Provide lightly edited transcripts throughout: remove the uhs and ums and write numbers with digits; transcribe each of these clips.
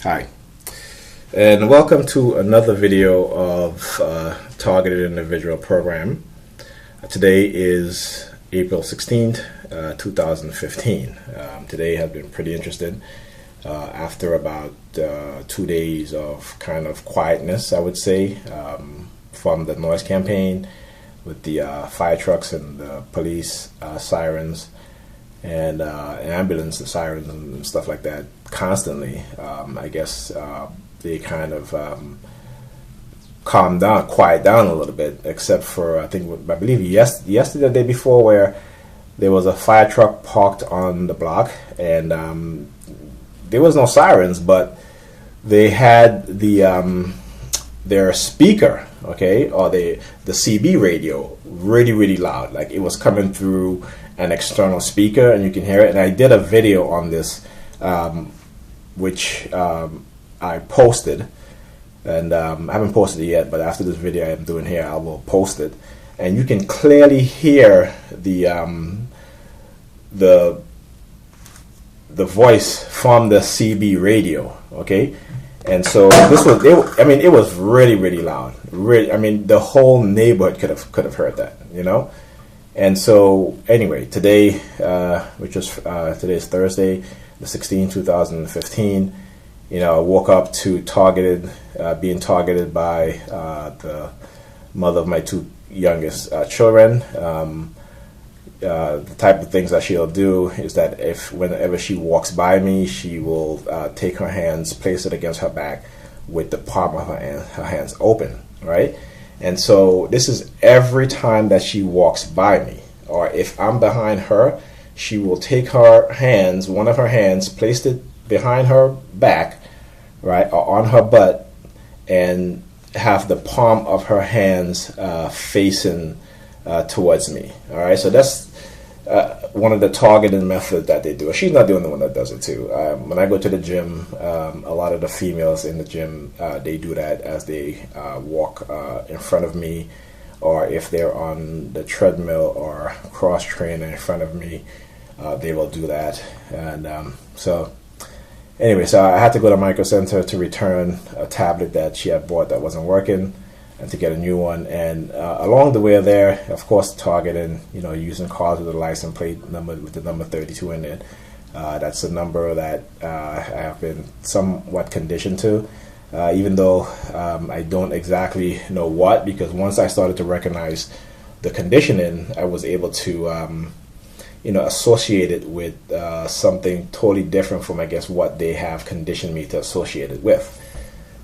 Hi, and welcome to another video of Targeted Individual Program. Today is April 16th, 2015. Today has been pretty interesting. After about 2 days of kind of quietness, I would say, from the noise campaign with the fire trucks and the police sirens and ambulance sirens and stuff like that constantly. I guess they kind of quiet down a little bit, except for I believe yesterday, the day before, where there was a fire truck parked on the block, and there was no sirens, but they had their speaker, okay, or the CB radio really loud, like it was coming through an external speaker, and you can hear it. And I did a video on this, which I posted, and I haven't posted it yet, but after this video I'm doing here, I will post it, and you can clearly hear the voice from the CB radio, okay. And so this was, it was really loud. Really, the whole neighborhood could have heard that, you know. And so anyway, today, today is Thursday, the 16th, 2015. I woke up to being targeted by the mother of my two youngest children. The type of things that she'll do is that whenever she walks by me, she will take her hands, place it against her back with the palm of her hands open, right? And so this is every time that she walks by me, or if I'm behind her, she will take her hands, one of her hands, place it behind her back, right, or on her butt, and have the palm of her hands facing towards me. All right, so that's one of the targeting methods that they do. She's not the only one that does it too. When I go to the gym, a lot of the females in the gym, they do that as they walk in front of me, or if they're on the treadmill or cross trainer in front of me, they will do that. And so I had to go to Micro Center to return a tablet that she had bought that wasn't working, and to get a new one. And along the way there, of course, targeting, using cars with a license plate number with the number 32 in it. That's a number that I have been somewhat conditioned to, even though I don't exactly know what, because once I started to recognize the conditioning, I was able to associate it with something totally different from, I guess, what they have conditioned me to associate it with.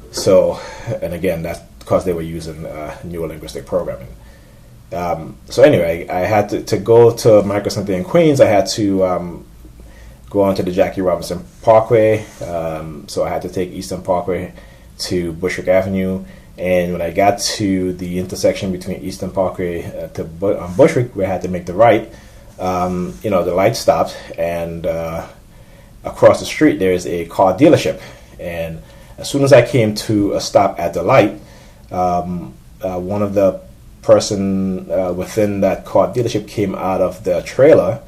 So, and again, that's because they were using neurolinguistic programming. So anyway, I had to go to Micro Center in Queens. I had to go onto the Jackie Robinson Parkway. So I had to take Eastern Parkway to Bushwick Avenue. And when I got to the intersection between Eastern Parkway on Bushwick, where I had to make the right, the light stopped, and across the street there is a car dealership. And as soon as I came to a stop at the light, one of the person within that car dealership came out of the trailer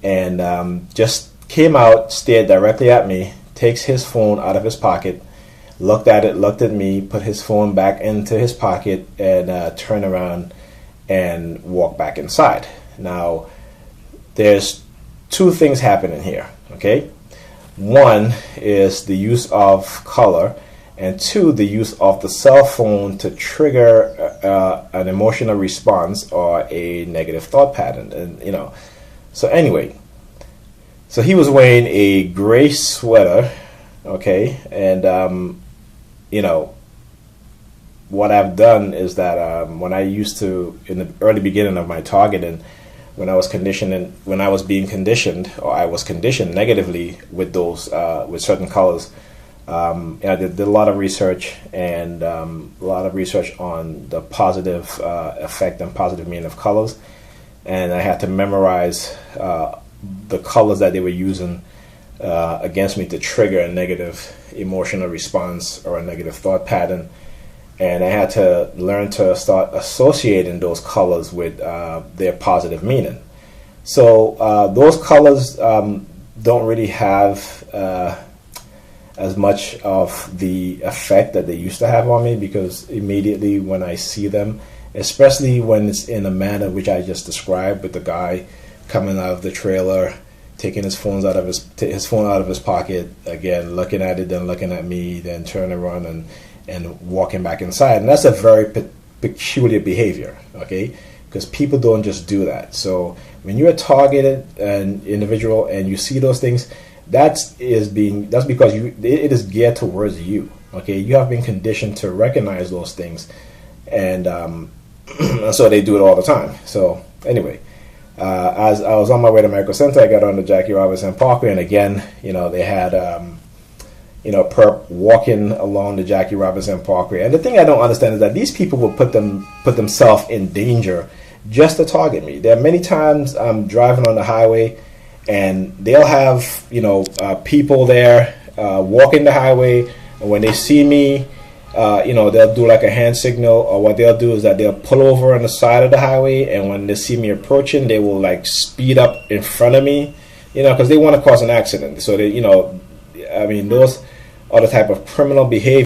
and just came out, stared directly at me, takes his phone out of his pocket, looked at it, looked at me, put his phone back into his pocket, and turned around and walked back inside. Now, there's two things happening here, okay? One is the use of color, and two, the use of the cell phone to trigger an emotional response or a negative thought pattern. And so anyway, so he was wearing a gray sweater, okay, and what I've done is that when I used to, in the early beginning of my targeting, when I was being conditioned, or I was conditioned negatively with those with certain colors. I did a lot of research, and a lot of research on the positive effect and positive meaning of colors, and I had to memorize the colors that they were using against me to trigger a negative emotional response or a negative thought pattern. And I had to learn to start associating those colors with their positive meaning. So those colors don't really have as much of the effect that they used to have on me, because immediately when I see them, especially when it's in a manner which I just described, with the guy coming out of the trailer, taking his phone out of his pocket, again looking at it, then looking at me, then turning around and walking back inside, and that's a very peculiar behavior, okay? Because people don't just do that. So when you're a targeted an individual and you see those things, that's because it is geared towards you. Okay, you have been conditioned to recognize those things, and so they do it all the time. So anyway, as I was on my way to Medical Center, I got on the Jackie Robinson Parkway, and again, they had perp walking along the Jackie Robinson Parkway. And the thing I don't understand is that these people will put themselves in danger just to target me. There are many times I'm driving on the highway, and they'll have people there walking the highway, and when they see me, they'll do like a hand signal, or what they'll do is that they'll pull over on the side of the highway, and when they see me approaching, they will like speed up in front of me, because they want to cause an accident. So those are the type of criminal behavior